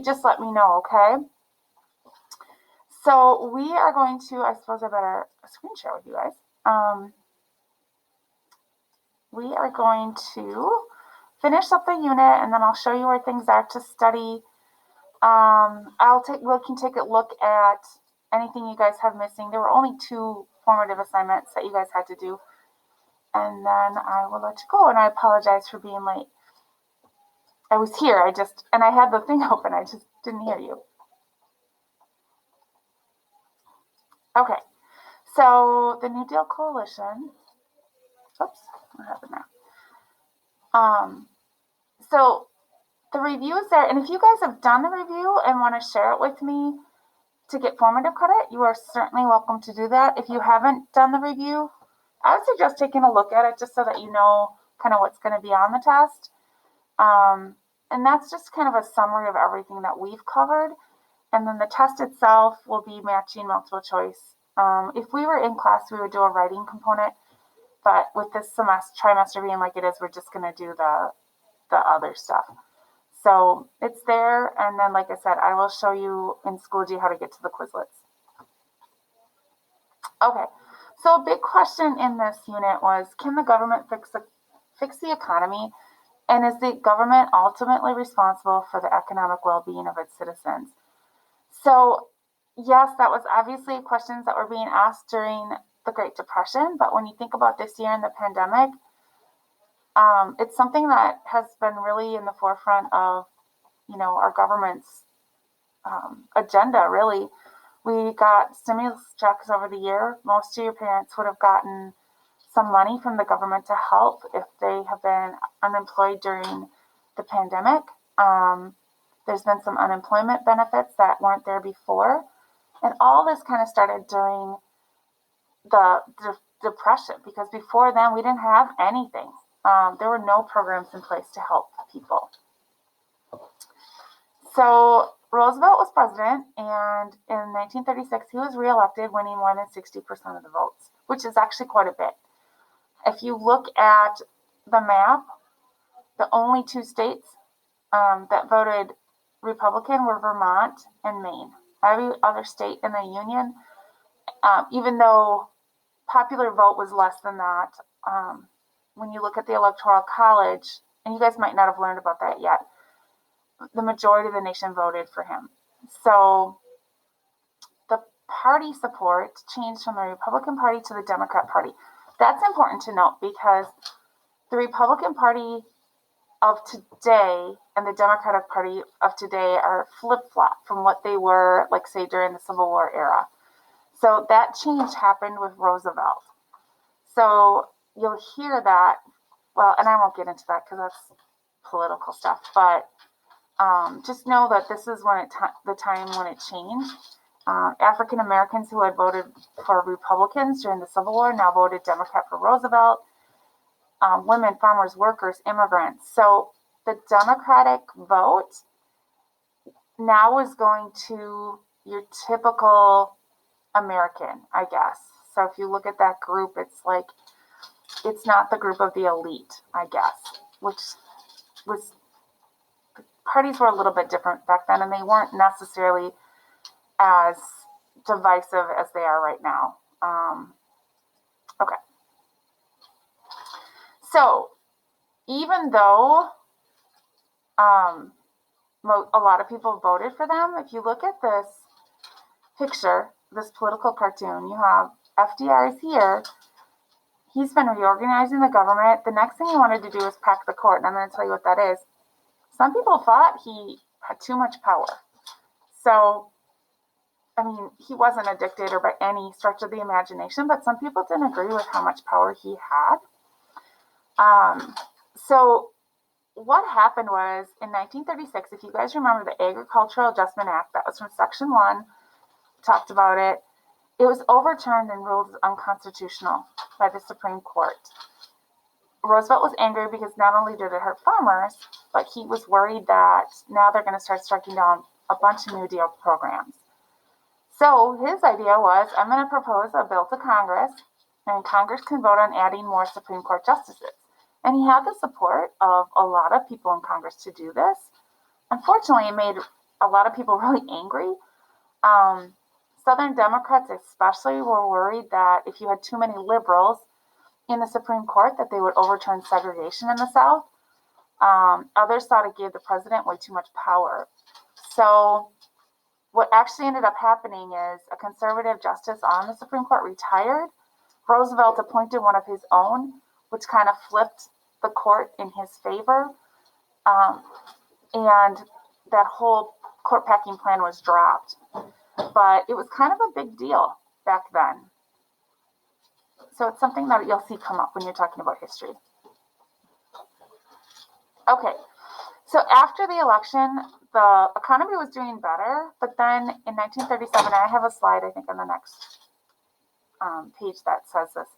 just let me know, okay? So we are going to, I suppose I better screen share with you guys. We are going to finish up the unit, and then I'll show you where things are to study. We can take a look at anything you guys have missing. There were only 2 formative assignments that you guys had to do. And then I will let you go, and I apologize for being late. I was here, and I had the thing open, I just didn't hear you. Okay, so the New Deal Coalition, oops, what happened there? So the review is there, and if you guys have done the review and want to share it with me to get formative credit, you are certainly welcome to do that. If you haven't done the review, I would suggest taking a look at it just so that you know kind of what's going to be on the test. And that's just kind of a summary of everything that we've covered. And then the test itself will be matching multiple choice. If we were in class, we would do a writing component. But with this trimester being like it is, we're just going to do the other stuff. So it's there. And then, like I said, I will show you in Schoology how to get to the Quizlets. Okay. So a big question in this unit was, can the government fix the economy? And is the government ultimately responsible for the economic well-being of its citizens? So, yes, that was obviously questions that were being asked during the Great Depression. But when you think about this year in the pandemic, it's something that has been really in the forefront of, our government's agenda, really. We got stimulus checks over the year. Most of your parents would have gotten some money from the government to help if they have been unemployed during the pandemic. There's been some unemployment benefits that weren't there before. And all this kind of started during the Depression, because before then we didn't have anything. There were no programs in place to help people. So Roosevelt was president, and in 1936 he was reelected, winning more than 60% of the votes, which is actually quite a bit. If you look at the map, the only 2 states that voted Republican were Vermont and Maine. Every other state in the Union, even though popular vote was less than that, when you look at the Electoral College, and you guys might not have learned about that yet, the majority of the nation voted for him. So the party support changed from the Republican Party to the Democrat Party. That's important to note, because the Republican Party of today and the Democratic Party of today are flip-flop from what they were, like, say, during the Civil War era. So that change happened with Roosevelt. So you'll hear that, well, and I won't get into that because that's political stuff, but just know that this is when the time when it changed. African Americans who had voted for Republicans during the Civil War now voted Democrat for Roosevelt. Women, farmers, workers, immigrants. So the Democratic vote now is going to your typical American, I guess. So if you look at that group, it's not the group of the elite, I guess, which was, parties were a little bit different back then, and they weren't necessarily as divisive as they are right now. Okay. So even though a lot of people voted for them, if you look at this picture, this political cartoon, you have FDR is here. He's been reorganizing the government. The next thing he wanted to do was pack the court, and I'm going to tell you what that is. Some people thought he had too much power. So, I mean, he wasn't a dictator by any stretch of the imagination, but some people didn't agree with how much power he had. So what happened was, in 1936, if you guys remember the Agricultural Adjustment Act, that was from Section 1, talked about it. It was overturned and ruled unconstitutional by the Supreme Court. Roosevelt was angry because not only did it hurt farmers, but he was worried that now they're going to start striking down a bunch of New Deal programs. So his idea was, I'm going to propose a bill to Congress, and Congress can vote on adding more Supreme Court justices. And he had the support of a lot of people in Congress to do this. Unfortunately, it made a lot of people really angry. Southern Democrats especially were worried that if you had too many liberals in the Supreme Court, that they would overturn segregation in the South. Others thought it gave the president way too much power. So what actually ended up happening is a conservative justice on the Supreme Court retired. Roosevelt appointed one of his own, which kind of flipped the court in his favor. And that whole court packing plan was dropped. But it was kind of a big deal back then. So it's something that you'll see come up when you're talking about history. Okay, so after the election, the economy was doing better, but then in 1937, I have a slide, I think, on the next page that says this.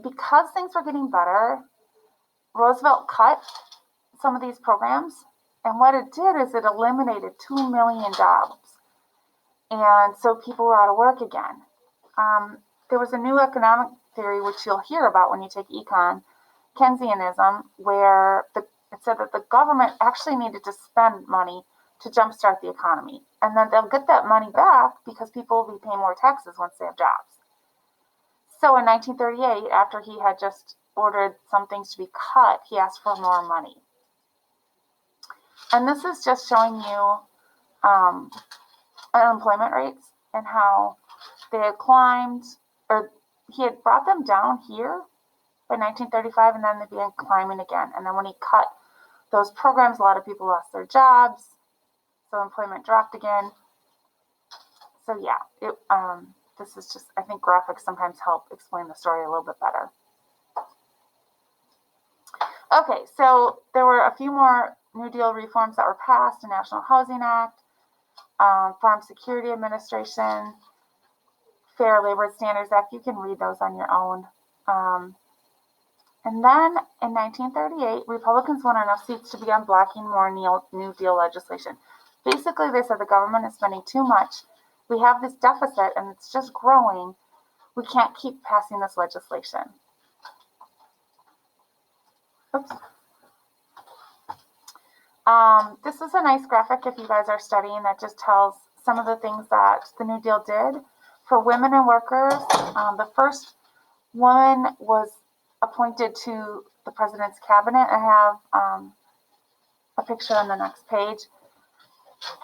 Because things were getting better, Roosevelt cut some of these programs, and what it did is it eliminated 2 million jobs, and so people were out of work again. There was a new economic theory, which you'll hear about when you take econ, Keynesianism, where it said that the government actually needed to spend money to jumpstart the economy. And then they'll get that money back because people will be paying more taxes once they have jobs. So in 1938, after he had just ordered some things to be cut, he asked for more money. And this is just showing you unemployment rates and how they had climbed, or he had brought them down here by 1935, and then they began climbing again. And then when he cut those programs, a lot of people lost their jobs, so employment dropped again. So yeah, this is just, I think graphics sometimes help explain the story a little bit better. Okay, so there were a few more New Deal reforms that were passed: the National Housing Act, Farm Security Administration, Fair Labor Standards Act. You can read those on your own. And then in 1938, Republicans won enough seats to begin blocking more New Deal legislation. Basically, they said the government is spending too much. We have this deficit and it's just growing. We can't keep passing this legislation. Oops. This is a nice graphic if you guys are studying that just tells some of the things that the New Deal did for women and workers. The first woman was appointed to the president's cabinet. I have a picture on the next page.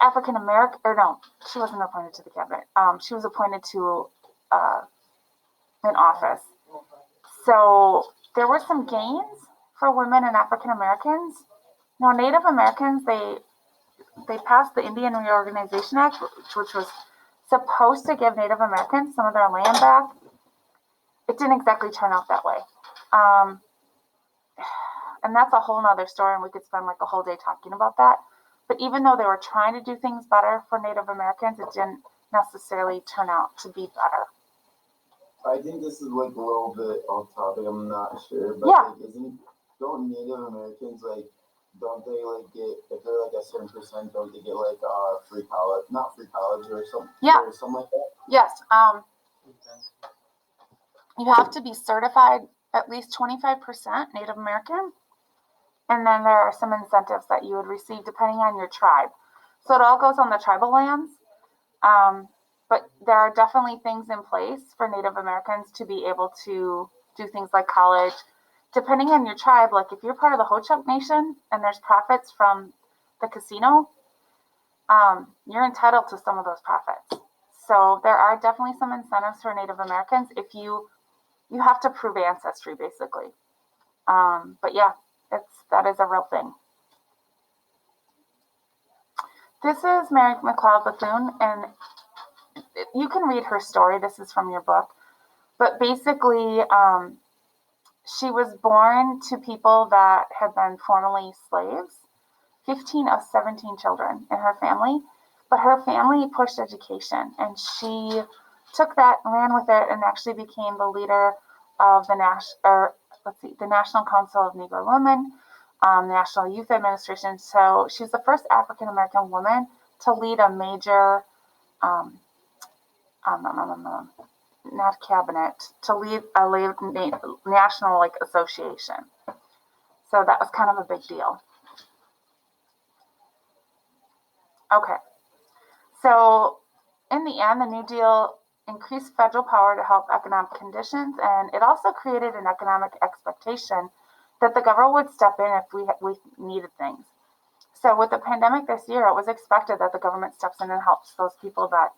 African American, or no, she wasn't appointed to the cabinet. She was appointed to an office. So there were some gains for women and African Americans. Now, Native Americans, they passed the Indian Reorganization Act, which was supposed to give Native Americans some of their land back. It didn't exactly turn out that way. And that's a whole nother story, and we could spend like a whole day talking about that. But even though they were trying to do things better for Native Americans, it didn't necessarily turn out to be better. I think this is like a little bit off topic, I'm not sure, but yeah. Like, don't Native Americans, like, don't they like get, if they're like a certain percent, don't they get like free college, not free college or something, yeah. or something like that? Yes. You have to be certified at least 25% Native American, and then there are some incentives that you would receive depending on your tribe. So it all goes on the tribal lands, but there are definitely things in place for Native Americans to be able to do things like college. Depending on your tribe, like if you're part of the Ho-Chunk Nation and there's profits from the casino, you're entitled to some of those profits. So there are definitely some incentives for Native Americans if you have to prove ancestry, basically. But yeah, that is a real thing. This is Mary McLeod Bethune, and you can read her story. This is from your book. But basically, she was born to people that had been formerly slaves, 15 of 17 children in her family. But her family pushed education, and she took that, ran with it, and actually became the leader of the National Council of Negro Women, National Youth Administration. So she's the first African American woman to lead a major, not cabinet, to lead a national association. So that was kind of a big deal. Okay. So in the end, the New Deal increased federal power to help economic conditions, and it also created an economic expectation that the government would step in if we needed things. So with the pandemic this year, it was expected that the government steps in and helps those people that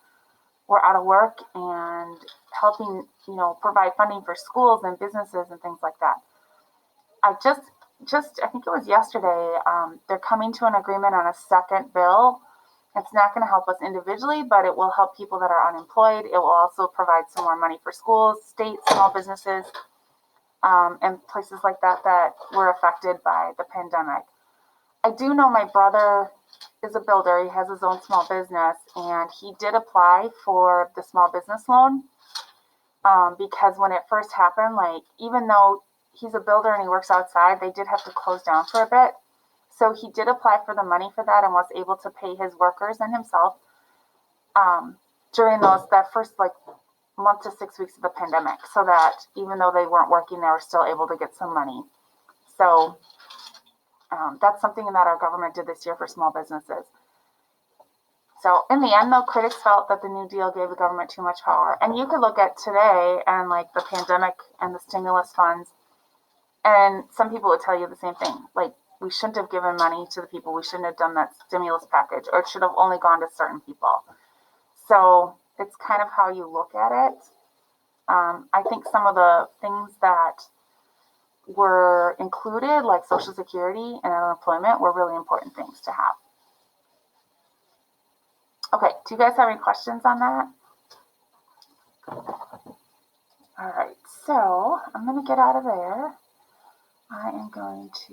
were out of work and helping, provide funding for schools and businesses and things like that. I think it was yesterday, they're coming to an agreement on a second bill. It's not going to help us individually, but it will help people that are unemployed. It will also provide some more money for schools, states, small businesses, and places like that that were affected by the pandemic. I do know my brother is a builder. He has his own small business, and he did apply for the small business loan because when it first happened, like even though he's a builder and he works outside, they did have to close down for a bit. So he did apply for the money for that and was able to pay his workers and himself during that first month to 6 weeks of the pandemic, so that even though they weren't working, they were still able to get some money. So that's something that our government did this year for small businesses. So in the end, though, critics felt that the New Deal gave the government too much power. And you could look at today and the pandemic and the stimulus funds, and some people would tell you the same thing. Like, we shouldn't have given money to the people. We shouldn't have done that stimulus package, or it should have only gone to certain people. So it's kind of how you look at it. I think some of the things that were included, like Social Security and unemployment, were really important things to have. Okay, do you guys have any questions on that? All right, so I'm going to get out of there. I am going to